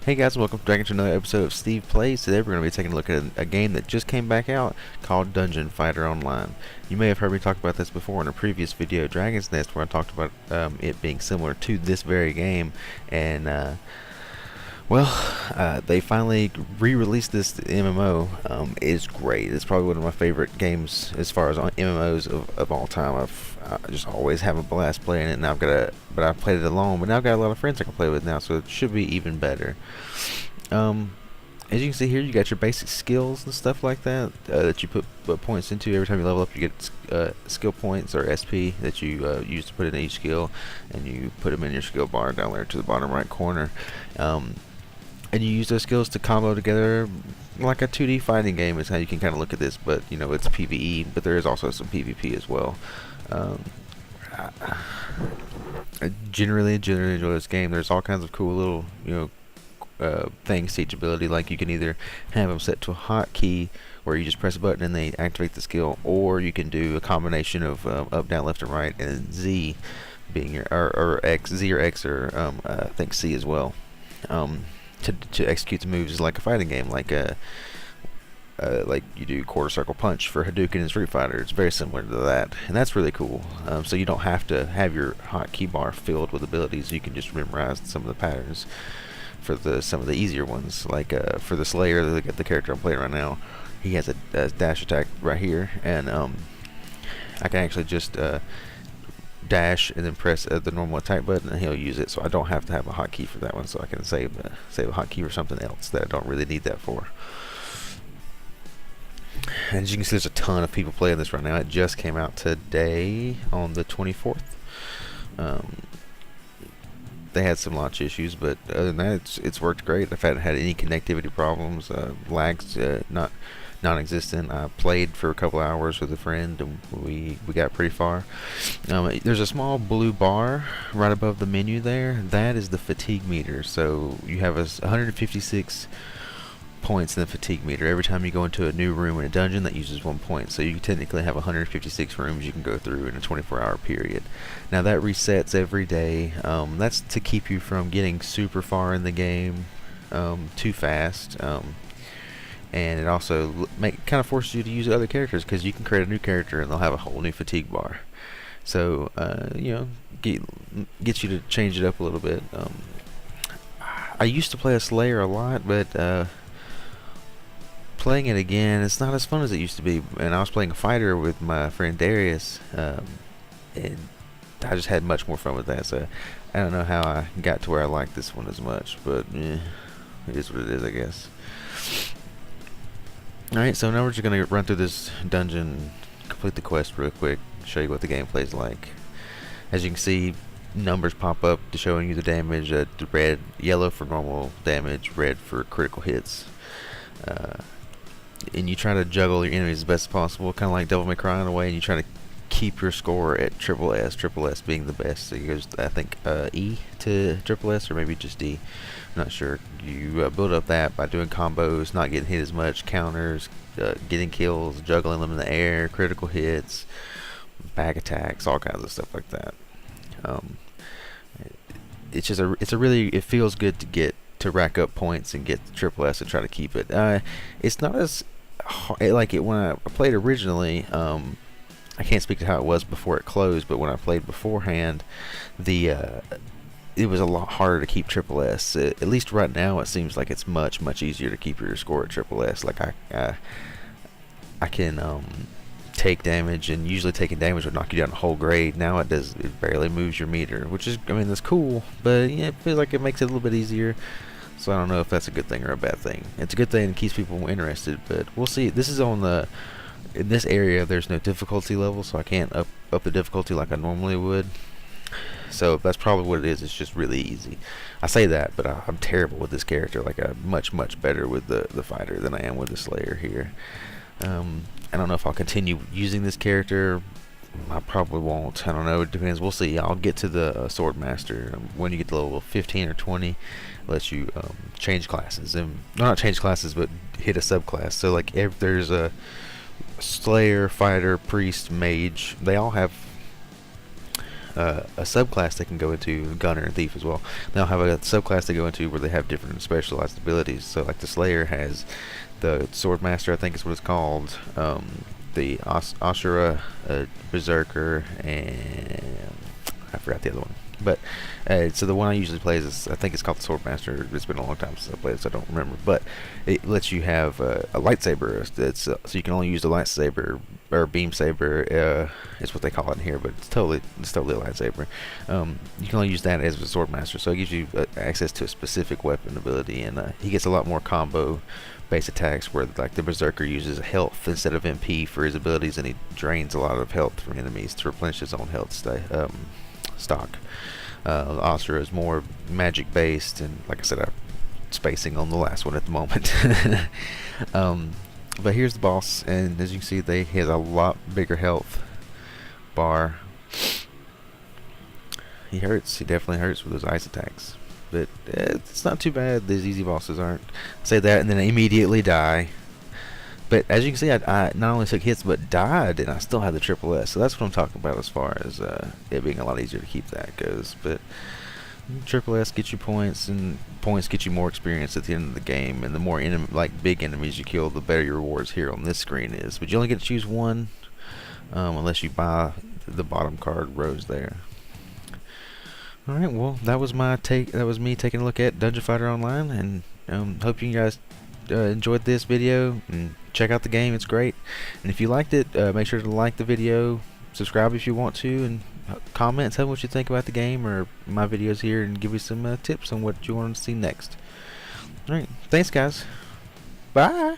Hey guys, welcome back to another episode of Steve Plays. Today we're going to be taking a look at a game that just came back out called *Tonjonfighter Online. You may have heard me talk about this before in a previous video, Dragon's Nest, where I talked about it being similar to this very game. And, they finally re-released this MMO. It's great. It's probably one of my favorite games as far as MMOs of all time. I just always have a blast playing it, and I've played it alone, but now I've got a lot of friends I can play with now, so it should be even better. As you can see here, you got your basic skills and stuff like that that you put points into. Every time you level up, you get skill points or SP that you use to put into each skill, and you put them in your skill bar down there to the bottom right corner. And you use those skills to combo together like a 2D fighting game is how you can kind of look at this, but you know, it's PvE, but there is also some PvP as well. I generally enjoy this game. There's all kinds of cool little, things to each ability. Like you can either have them set to a hotkey where you just press a button and they activate the skill, or you can do a combination of up, down, left, and right, and Z being your or X, Z or X, or I think C as well. To execute the moves is like a fighting game, like you do quarter circle punch for Hadouken and Street Fighter. It's very similar to that, and that's really cool. So you don't have to have your hotkey bar filled with abilities. You can just memorize some of the patterns for some of the easier ones. Like for the Slayer, the character I'm playing right now, he has a dash attack right here, and I can actually just dash and then press the normal attack button and he'll use it, so I don't have to have a hotkey for that one, so I can save a hotkey for something else that I don't really need that for. And as you can see, there's a ton of people playing this right now. It just came out today on the 24th. They had some launch issues, but other than that, it's worked great. I've had any connectivity problems, lags non-existent. I played for a couple hours with a friend, and we got pretty far. There's a small blue bar right above the menu there. That is the fatigue meter. So you have 156 points in the fatigue meter. Every time you go into a new room in a dungeon, that uses 1 point. So you technically have 156 rooms you can go through in a 24-hour period. Now that resets every day. That's to keep you from getting super far in the game too fast. And it also kind of forces you to use other characters, because you can create a new character and they'll have a whole new fatigue bar. So gets you to change it up a little bit. I used to play a Slayer a lot, but playing it again, it's not as fun as it used to be. And I was playing a fighter with my friend Darius, and I just had much more fun with that. So I don't know how I got to where I like this one as much, but it is what it is, I guess. Alright, so now we're just going to run through this dungeon, complete the quest real quick, show you what the gameplay is like. As you can see, numbers pop up to showing you the damage. The yellow for normal damage, red for critical hits. And you try to juggle your enemies as best as possible, kind of like Devil May Cry in a way, and you try to keep your score at triple S being the best. So it goes, I think, E to triple S, or maybe just D. I'm not sure. You build up that by doing combos, not getting hit as much, counters, getting kills, juggling them in the air, critical hits, back attacks, all kinds of stuff like that. It's just it feels good to rack up points and get the triple S and try to keep it. It's not as like it when I played originally. I can't speak to how it was before it closed, but when I played beforehand, it was a lot harder to keep triple S. At least right now, it seems like it's much easier to keep your score at triple S. Like I can take damage, and usually taking damage would knock you down a whole grade. Now it barely moves your meter, which is, that's cool, but yeah, it feels like it makes it a little bit easier. So I don't know if that's a good thing or a bad thing. It's a good thing and keeps people more interested, but we'll see. This is in this area, there's no difficulty level, so I can't up the difficulty like I normally would. So that's probably what it is. It's just really easy. I say that, but I'm terrible with this character. Like, I'm much better with the fighter than I am with the Slayer here. I don't know if I'll continue using this character. I probably won't. I don't know. It depends. We'll see. I'll get to the Sword Master. When you get to level 15 or 20, it lets you change classes. And not change classes, but hit a subclass. So, like, if there's a Slayer, Fighter, Priest, Mage, they all have a subclass they can go into, gunner and thief as well. They'll have a subclass they go into where they have different specialized abilities. So like the Slayer has the Swordmaster, I think is what it's called. The Ashura, Berserker, and I forgot the other one. But so the one I usually play is, I think it's called the Swordmaster. It's been a long time since I played it, so I don't remember. But it lets you have a lightsaber. That's so you can only use the lightsaber or beam saber. Is what they call it in here, but it's totally a lightsaber. You can only use that as a Swordmaster, so it gives you access to a specific weapon ability, and he gets a lot more combo base attacks where like the Berserker uses health instead of MP for his abilities, and he drains a lot of health from enemies to replenish his own health stock. Asura is more magic based, and like I said, I'm spacing on the last one at the moment. But here's the boss, and as you can see, he has a lot bigger health bar. He hurts. He definitely hurts with those ice attacks, but it's not too bad. These easy bosses aren't. Say that and then immediately die. But as you can see, I not only took hits but died, and I still have the triple S. So that's what I'm talking about as far as it being a lot easier to keep that goes. But triple S gets you points, and points get you more experience at the end of the game. And the more big enemies you kill, the better your rewards here on this screen is. But you only get to choose one, unless you buy the bottom card rows there. All right, well, that was my take. That was me taking a look at Dungeon Fighter Online, and hope you guys enjoyed this video, and check out the game. It's great. And if you liked it, make sure to like the video, subscribe if you want to, and comment, tell me what you think about the game or my videos here, and give me some tips on what you want to see next. Alright, thanks guys. Bye.